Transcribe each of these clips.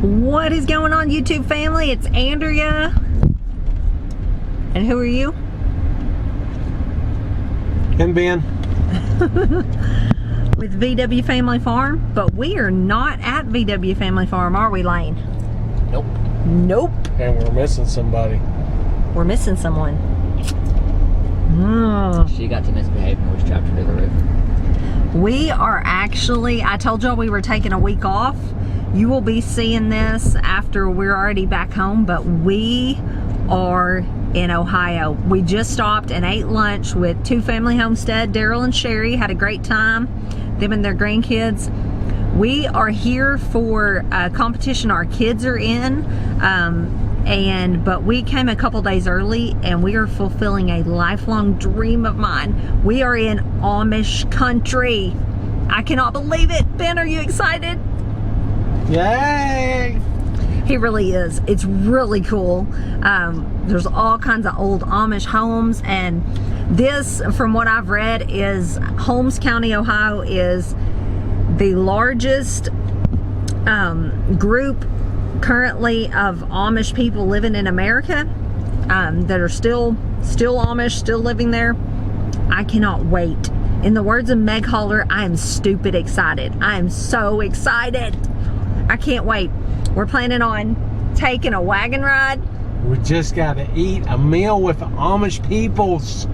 What is going on, YouTube family? It's Andrea. And who are you? And Ben. With VW Family Farm, but we are not at VW Family Farm, are we, Lane? Nope. Nope. And we're missing somebody. We're missing someone. She got to misbehave and was trapped under the roof. We are actually, I told y'all we were taking a week off. You will be seeing this after we're already back home, but we are in Ohio. We just stopped and ate lunch with Two Family Homestead. Daryl and Sherry had a great time, them and their grandkids. We are here for a competition our kids are in, but we came a couple days early and we are fulfilling a lifelong dream of mine. We are in Amish country. I cannot believe it. Ben, are you excited? Yay! He really is. It's really cool. There's all kinds of old Amish homes, and this, from what I've read, is Holmes County, Ohio is the largest group currently of Amish people living in America that are still Amish, still living there. I cannot wait. In the words of Meg Holler, I am stupid excited. I am so excited. I can't wait. We're planning on taking a wagon ride. We just got to eat a meal with the Amish peoples.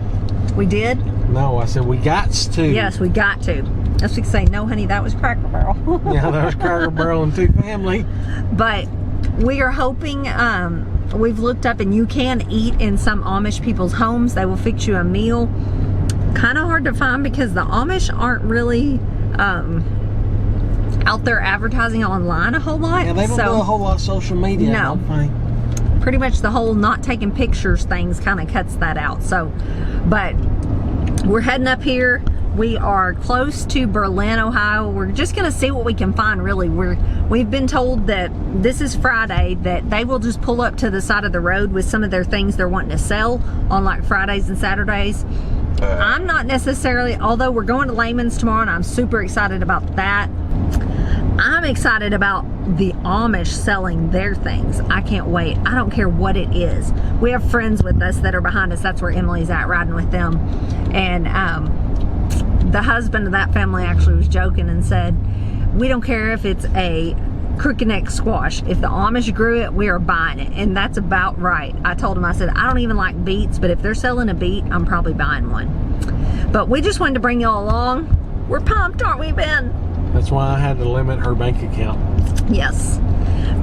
We did? No, I said we got to. Yes, we got to. That's what you say, no honey, that was Cracker Barrel. Yeah, that was Cracker Barrel and Two Family. But we are hoping, we've looked up and you can eat in some Amish people's homes. They will fix you a meal. Kind of hard to find because the Amish aren't really out there advertising online a whole lot. Yeah, they don't do a whole lot of social media. No. I don't think. Pretty much the whole not taking pictures things kind of cuts that out. So, but we're heading up here. We are close to Berlin, Ohio. We're just gonna see what we can find, really. We've been told that this is Friday, that they will just pull up to the side of the road with some of their things they're wanting to sell on like Fridays and Saturdays. I'm not necessarily, although we're going to Layman's tomorrow and I'm super excited about that. I'm excited about the Amish selling their things. I can't wait. I don't care what it is. We have friends with us that are behind us. That's where Emily's at, riding with them. And the husband of that family actually was joking and said, we don't care if it's a crooked neck squash. If the Amish grew it, we are buying it. And that's about right. I told him, I said, I don't even like beets, but if they're selling a beet, I'm probably buying one. But we just wanted to bring y'all along. We're pumped, aren't we, Ben? That's why I had to limit her bank account. Yes.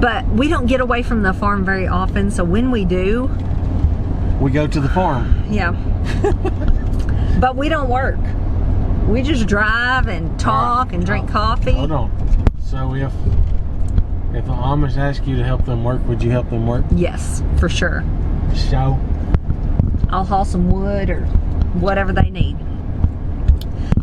But we don't get away from the farm very often, so when we do, we go to the farm. Yeah. But we don't work. We just drive and talk and drink coffee. Hold on. So if the Amish ask you to help them work, would you help them work? Yes, for sure. So I'll haul some wood or whatever they need.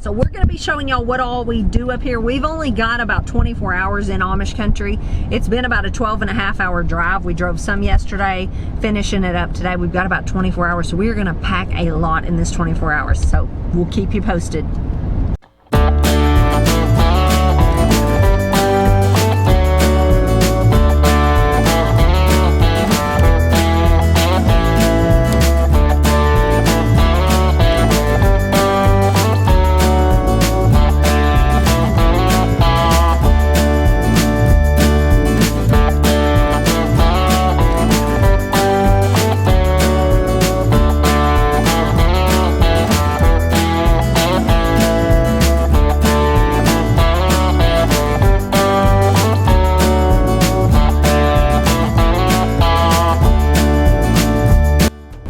So we're going to be showing y'all what all we do up here. We've only got about 24 hours in Amish country. It's been about a 12.5-hour drive. We drove some yesterday, finishing it up today. We've got about 24 hours, so we're going to pack a lot in this 24 hours. So we'll keep you posted.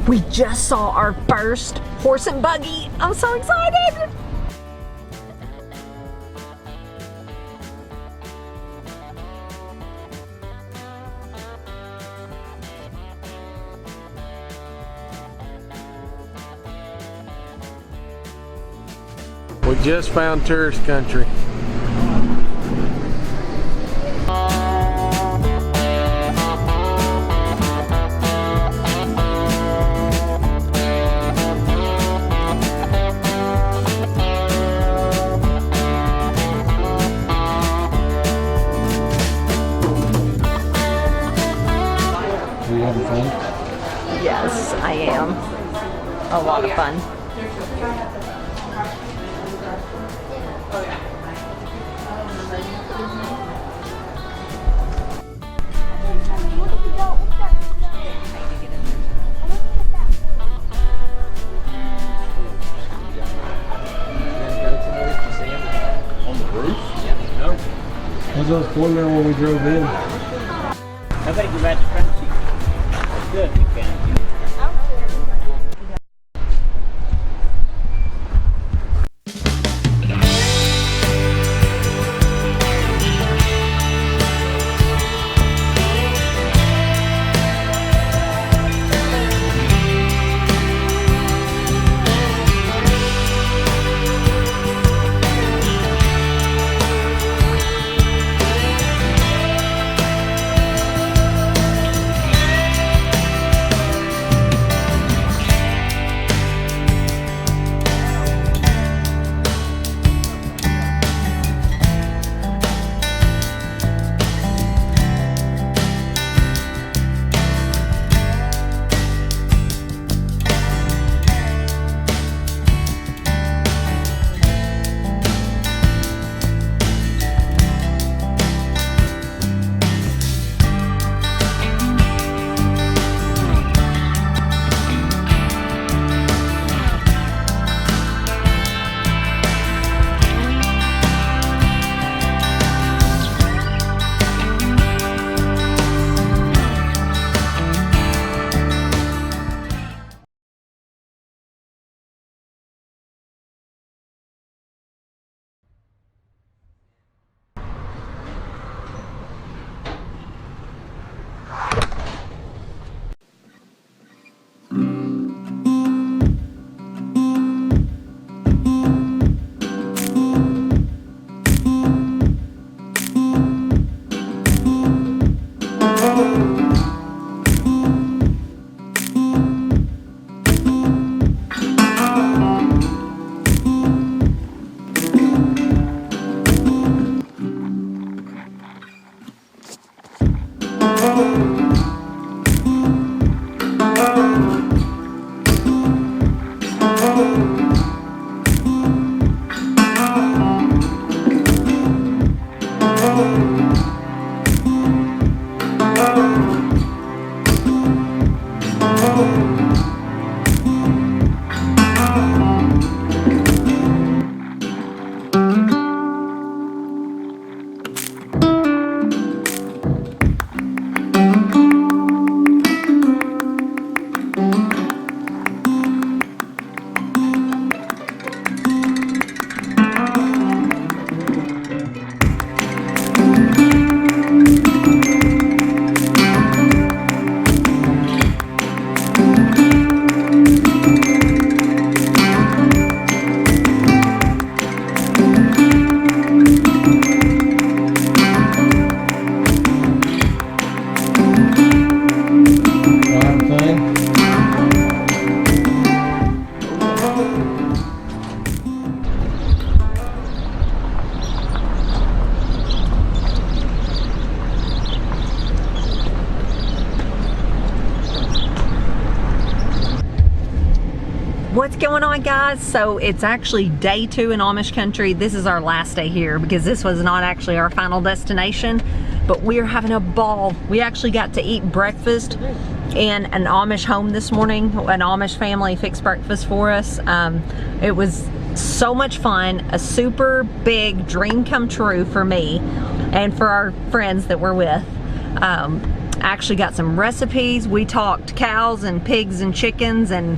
We just saw our first horse and buggy. I'm so excited. we just found tourist country. having fun? Yes, I am. A lot of fun. On the roof? Yeah. No. Was those going there when we drove in? I think you're at the front seat. Good, you can. What's going on, guys? So it's actually day 2 in Amish country. This is our last day here because this was not actually our final destination, but we're having a ball. We actually got to eat breakfast in an Amish home this morning. An Amish family fixed breakfast for us. It was so much fun, a super big dream come true for me and for our friends that we're with. Actually got some recipes. We talked cows and pigs and chickens and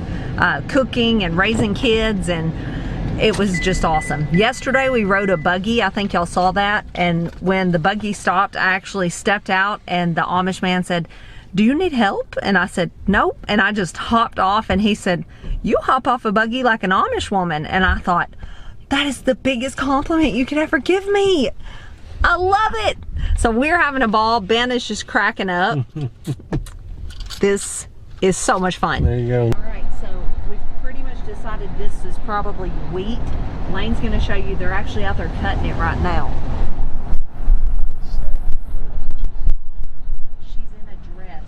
cooking and raising kids, and it was just awesome. Yesterday we rode a buggy. I think y'all saw that, and when the buggy stopped, I actually stepped out and the Amish man said, "Do you need help?" And I said, "Nope." And I just hopped off, and he said, "You hop off a buggy like an Amish woman." And I thought, that is the biggest compliment you could ever give me. I love it. So we're having a ball. Ben is just cracking up. This is so much fun. There you go. All right, so we've pretty much decided this is probably wheat. Lane's gonna show you, they're actually out there cutting it right now. She's in a dress.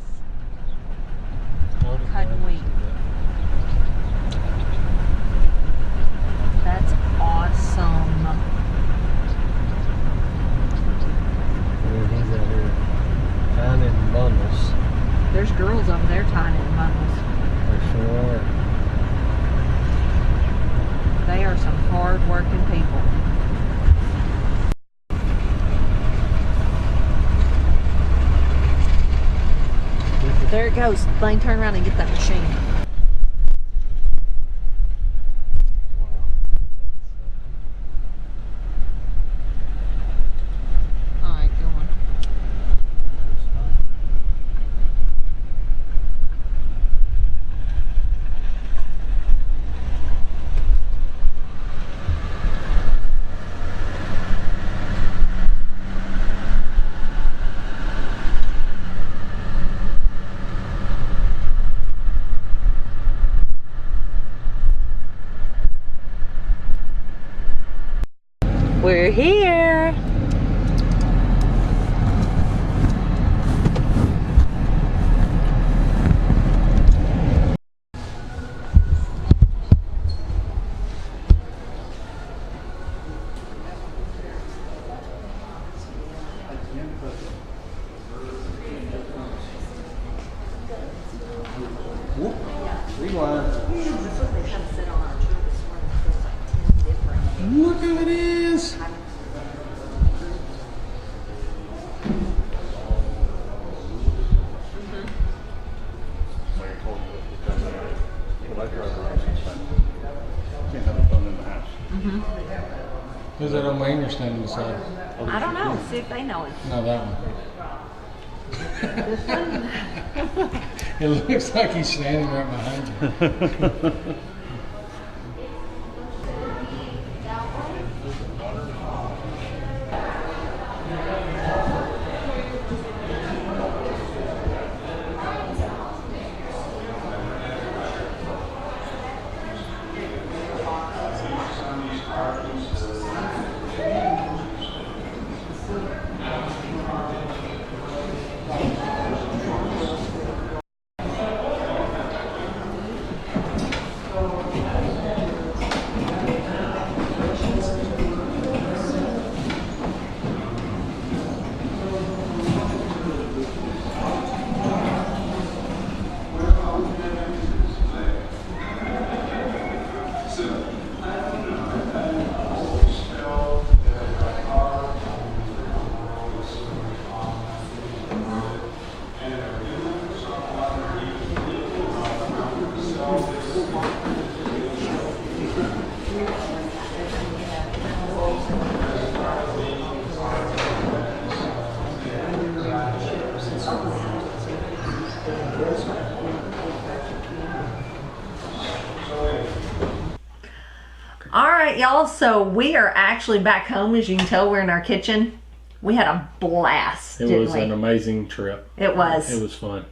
bundles. There's girls over there tying it in bundles. For sure. They are some hard-working people. There it goes. Blaine, turn around and get that machine. All right, go on. We're here. Look who it is. Who's that old man you're standing beside? I don't know. See if they know it. No, that one. It looks like he's standing right behind you. Alright, y'all, so we are actually back home. As you can tell, we're in our kitchen. We had a blast. It was an amazing trip. It was. It was fun.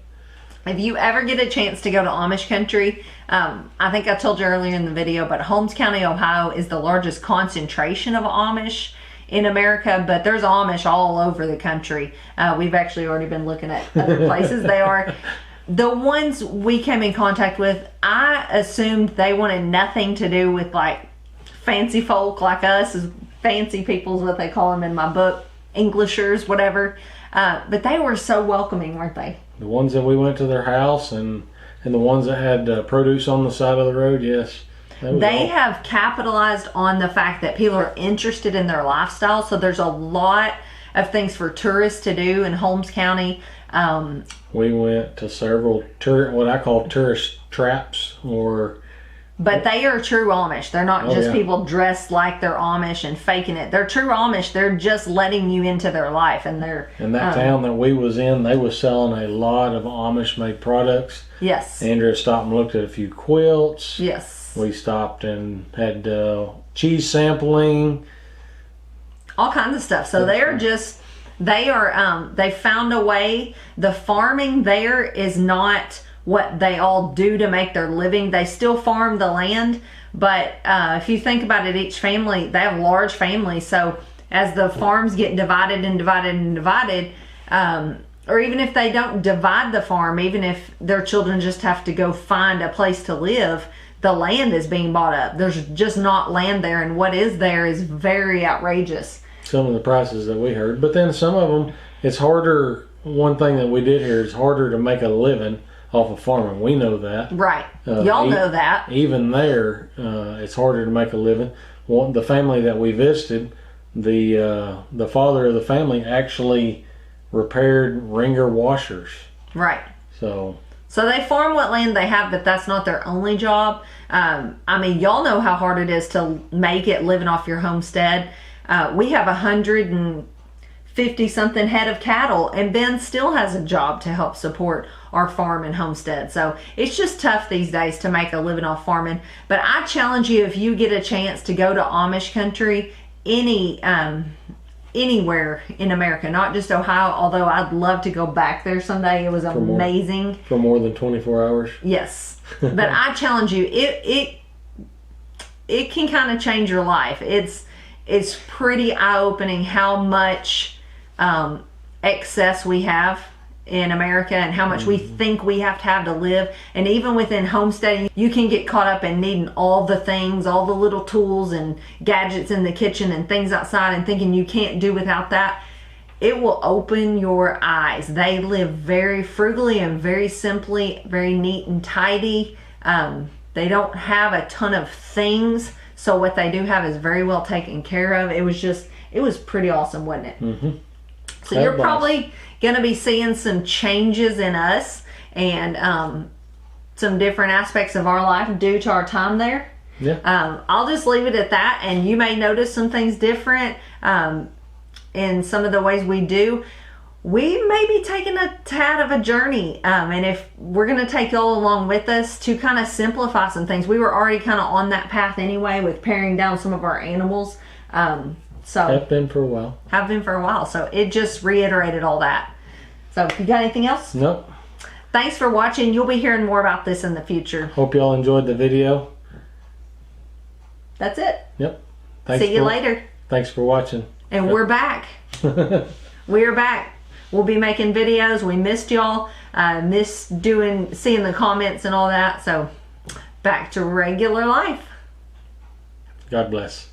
If you ever get a chance to go to Amish country, I think I told you earlier in the video, but Holmes County, Ohio is the largest concentration of Amish in America, but there's Amish all over the country. We've actually already been looking at other places they are. The ones we came in contact with, I assumed they wanted nothing to do with like fancy folk like us, as fancy people is what they call them in my book, Englishers, whatever. But they were so welcoming, weren't they? The ones that we went to their house and the ones that had produce on the side of the road, yes. They have capitalized on the fact that people are interested in their lifestyle. So there's a lot of things for tourists to do in Holmes County. We went to several what I call tourist traps, but they are true Amish. They're not just people dressed like they're Amish and faking it. They're true Amish. They're just letting you into their life, and they're in that town that we was in. They was selling a lot of Amish made products. Yes. Andrea stopped and looked at a few quilts. Yes. We stopped and had cheese sampling. All kinds of stuff. So they're just, they found a way. The farming there is not what they all do to make their living. They still farm the land, but if you think about it, each family, they have large families. So as the farms get divided and divided and divided, or even if they don't divide the farm, even if their children just have to go find a place to live, the land is being bought up. There's just not land there, and what is there is very outrageous. Some of the prices that we heard, but then some of them, it's harder one thing that we did here is harder to make a living off of farming. We know that. Right. Y'all know that. Even there, it's harder to make a living. The family that we visited, the father of the family actually repaired wringer washers. Right. So they farm what land they have, but that's not their only job. I mean, y'all know how hard it is to make it living off your homestead. We have 150 something head of cattle, and Ben still has a job to help support our farm and homestead. So it's just tough these days to make a living off farming. But I challenge you, if you get a chance to go to Amish country, anywhere in America, not just Ohio, although I'd love to go back there someday. It was amazing. For more than 24 hours? Yes. But I challenge you, it can kind of change your life. It's pretty eye-opening how much excess we have in America and how much we think we have to live. And even within homesteading, you can get caught up in needing all the things, all the little tools and gadgets in the kitchen and things outside, and thinking you can't do without that. It will open your eyes. They live very frugally and very simply, very neat and tidy. They don't have a ton of things, so what they do have is very well taken care of. It was pretty awesome, wasn't it? Mm-hmm. So you're probably going to be seeing some changes in us and some different aspects of our life due to our time there. Yeah. I'll just leave it at that, and you may notice some things different in some of the ways we do. We may be taking a tad of a journey, and if we're going to take y'all along with us to kind of simplify some things. We were already kind of on that path anyway with paring down some of our animals. Have been for a while. So it just reiterated all that. So you got anything else? Nope. Thanks for watching. You'll be hearing more about this in the future. Hope y'all enjoyed the video. That's it. Yep. See you later. Thanks for watching. And we're back. We are back. We'll be making videos. We missed y'all. Missed seeing the comments and all that. So back to regular life. God bless.